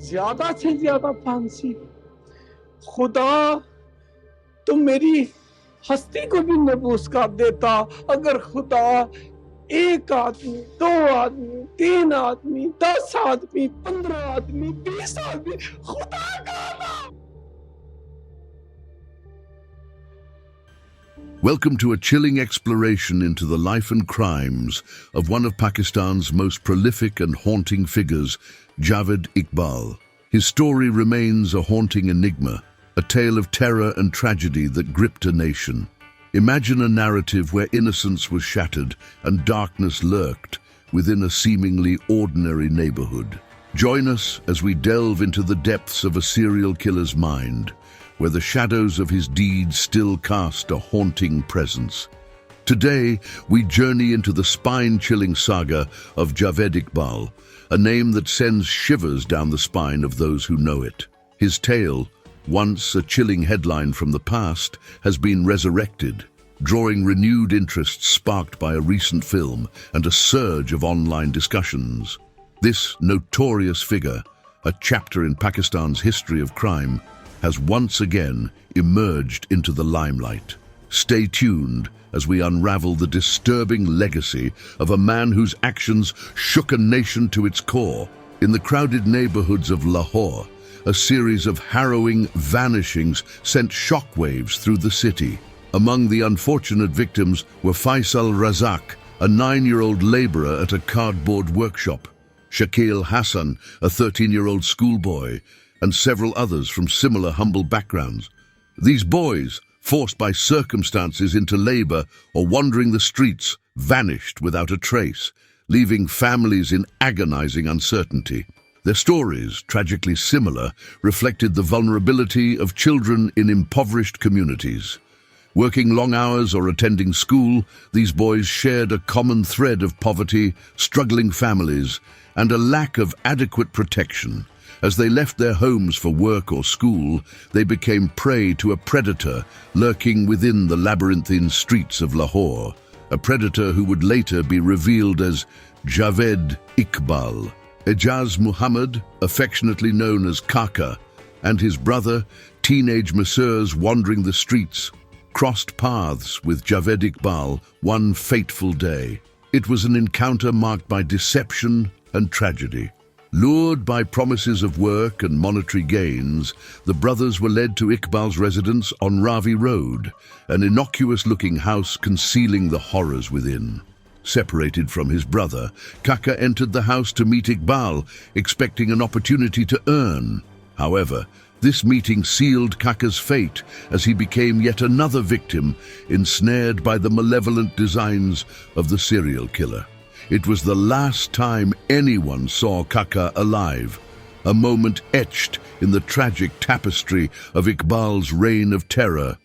ज्यादा से ज्यादा फांसी। खुदा तुम मेरी हस्ती को भी नबूस कर देता अगर खुदा 1 आदमी, 2 आदमी, 3 आदमी, 10 आदमी, 15 आदमी, 20 आदमी, खुदा का नाम। Welcome to a chilling exploration into the life and crimes of one of Pakistan's most prolific and haunting figures, Javed Iqbal. His story remains a haunting enigma, a tale of terror and tragedy that gripped a nation. Imagine a narrative where innocence was shattered and darkness lurked within a seemingly ordinary neighborhood. Join us as we delve into the depths of a serial killer's mind, where the shadows of his deeds still cast a haunting presence. Today, we journey into the spine-chilling saga of Javed Iqbal, a name that sends shivers down the spine of those who know it. His tale, once a chilling headline from the past, has been resurrected, drawing renewed interest sparked by a recent film and a surge of online discussions. This notorious figure, a chapter in Pakistan's history of crime, has once again emerged into the limelight. Stay tuned as we unravel the disturbing legacy of a man whose actions shook a nation to its core. In the crowded neighborhoods of Lahore, a series of harrowing vanishings sent shockwaves through the city. Among the unfortunate victims were Faisal Razak, a 9-year-old laborer at a cardboard workshop, Shakil Hassan, a 13-year-old schoolboy, and several others from similar humble backgrounds. These boys, forced by circumstances into labor or wandering the streets, vanished without a trace, leaving families in agonizing uncertainty. Their stories, tragically similar, reflected the vulnerability of children in impoverished communities. Working long hours or attending school, these boys shared a common thread of poverty, struggling families, and a lack of adequate protection. As they left their homes for work or school, they became prey to a predator lurking within the labyrinthine streets of Lahore, a predator who would later be revealed as Javed Iqbal. Ejaz Muhammad, affectionately known as Kaka, and his brother, teenage masseurs wandering the streets, crossed paths with Javed Iqbal one fateful day. It was an encounter marked by deception and tragedy. Lured by promises of work and monetary gains, the brothers were led to Iqbal's residence on Ravi Road, an innocuous-looking house concealing the horrors within. Separated from his brother, Kaka entered the house to meet Iqbal, expecting an opportunity to earn. However, this meeting sealed Kaka's fate as he became yet another victim, ensnared by the malevolent designs of the serial killer. It was the last time anyone saw Kaka alive, a moment etched in the tragic tapestry of Iqbal's reign of terror.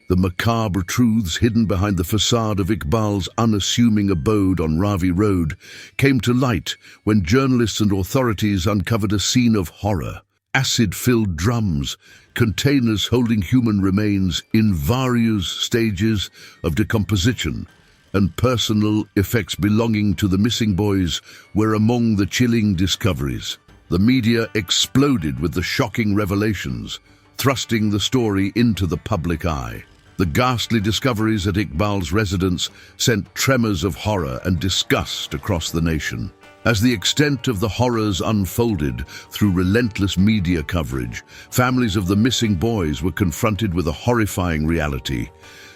The macabre truths hidden behind the facade of Iqbal's unassuming abode on Ravi Road came to light when journalists and authorities uncovered a scene of horror. Acid-filled drums, containers holding human remains in various stages of decomposition, and personal effects belonging to the missing boys were among the chilling discoveries. The media exploded with the shocking revelations, thrusting the story into the public eye. The ghastly discoveries at Iqbal's residence sent tremors of horror and disgust across the nation. As the extent of the horrors unfolded through relentless media coverage, families of the missing boys were confronted with a horrifying reality,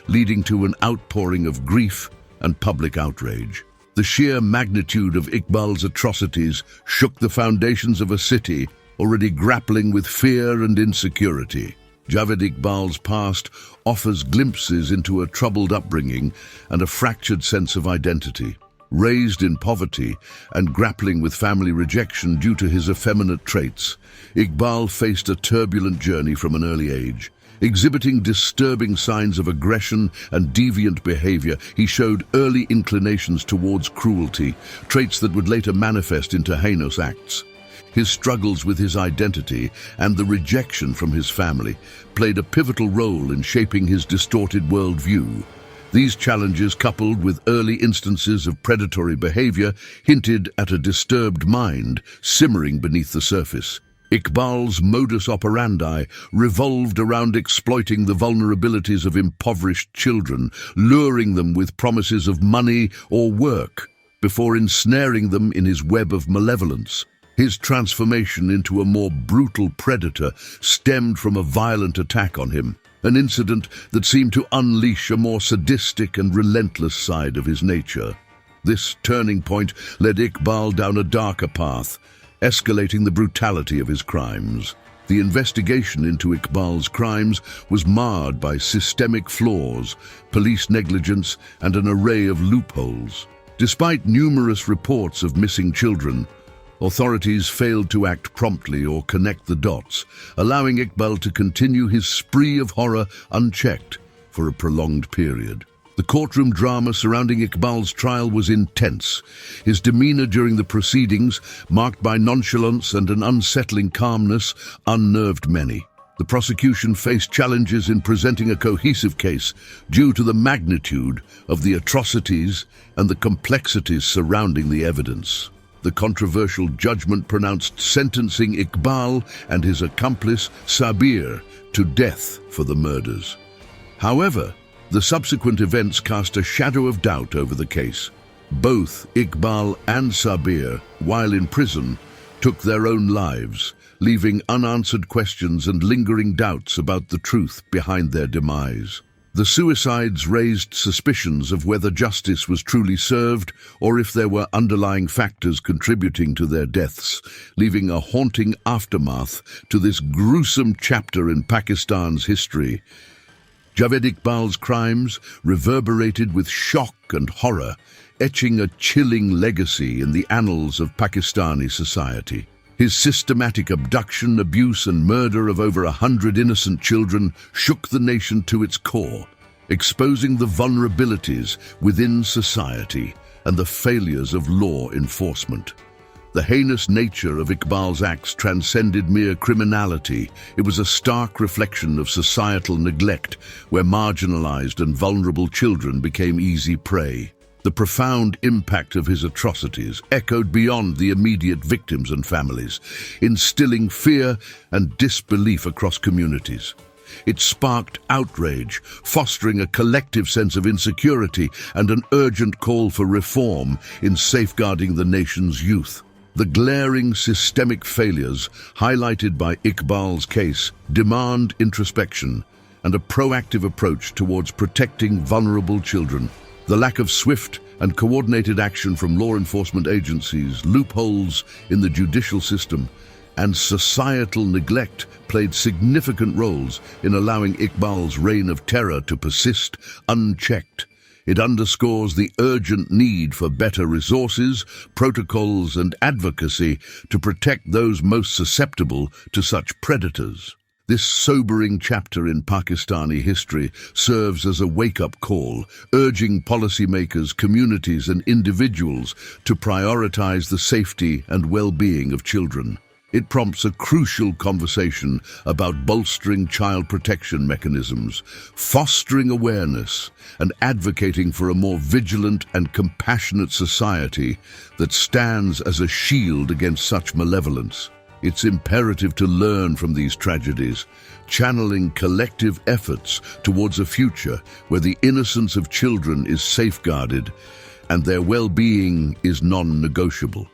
leading to an outpouring of grief and public outrage. The sheer magnitude of Iqbal's atrocities shook the foundations of a city already grappling with fear and insecurity. Javed Iqbal's past offers glimpses into a troubled upbringing and a fractured sense of identity. Raised in poverty and grappling with family rejection due to his effeminate traits, Iqbal faced a turbulent journey from an early age. Exhibiting disturbing signs of aggression and deviant behavior, he showed early inclinations towards cruelty, traits that would later manifest into heinous acts. His struggles with his identity and the rejection from his family played a pivotal role in shaping his distorted worldview. These challenges, coupled with early instances of predatory behavior, hinted at a disturbed mind simmering beneath the surface. Iqbal's modus operandi revolved around exploiting the vulnerabilities of impoverished children, luring them with promises of money or work, before ensnaring them in his web of malevolence. His transformation into a more brutal predator stemmed from a violent attack on him, an incident that seemed to unleash a more sadistic and relentless side of his nature. This turning point led Iqbal down a darker path, escalating the brutality of his crimes. The investigation into Iqbal's crimes was marred by systemic flaws, police negligence, and an array of loopholes. Despite numerous reports of missing children, authorities failed to act promptly or connect the dots, allowing Iqbal to continue his spree of horror unchecked for a prolonged period. The courtroom drama surrounding Iqbal's trial was intense. His demeanor during the proceedings, marked by nonchalance and an unsettling calmness, unnerved many. The prosecution faced challenges in presenting a cohesive case due to the magnitude of the atrocities and the complexities surrounding the evidence. The controversial judgment pronounced sentencing Iqbal and his accomplice Sabir to death for the murders. However, the subsequent events cast a shadow of doubt over the case. Both Iqbal and Sabir, while in prison, took their own lives, leaving unanswered questions and lingering doubts about the truth behind their demise. The suicides raised suspicions of whether justice was truly served or if there were underlying factors contributing to their deaths, leaving a haunting aftermath to this gruesome chapter in Pakistan's history. Javed Iqbal's crimes reverberated with shock and horror, etching a chilling legacy in the annals of Pakistani society. His systematic abduction, abuse, and murder of over 100 innocent children shook the nation to its core, exposing the vulnerabilities within society and the failures of law enforcement. The heinous nature of Iqbal's acts transcended mere criminality. It was a stark reflection of societal neglect, where marginalized and vulnerable children became easy prey. The profound impact of his atrocities echoed beyond the immediate victims and families, instilling fear and disbelief across communities. It sparked outrage, fostering a collective sense of insecurity and an urgent call for reform in safeguarding the nation's youth. The glaring systemic failures highlighted by Iqbal's case demand introspection and a proactive approach towards protecting vulnerable children. The lack of swift and coordinated action from law enforcement agencies, loopholes in the judicial system, and societal neglect played significant roles in allowing Iqbal's reign of terror to persist unchecked. It underscores the urgent need for better resources, protocols, and advocacy to protect those most susceptible to such predators. This sobering chapter in Pakistani history serves as a wake-up call, urging policymakers, communities, and individuals to prioritize the safety and well-being of children. It prompts a crucial conversation about bolstering child protection mechanisms, fostering awareness, and advocating for a more vigilant and compassionate society that stands as a shield against such malevolence. It's imperative to learn from these tragedies, channeling collective efforts towards a future where the innocence of children is safeguarded and their well-being is non-negotiable.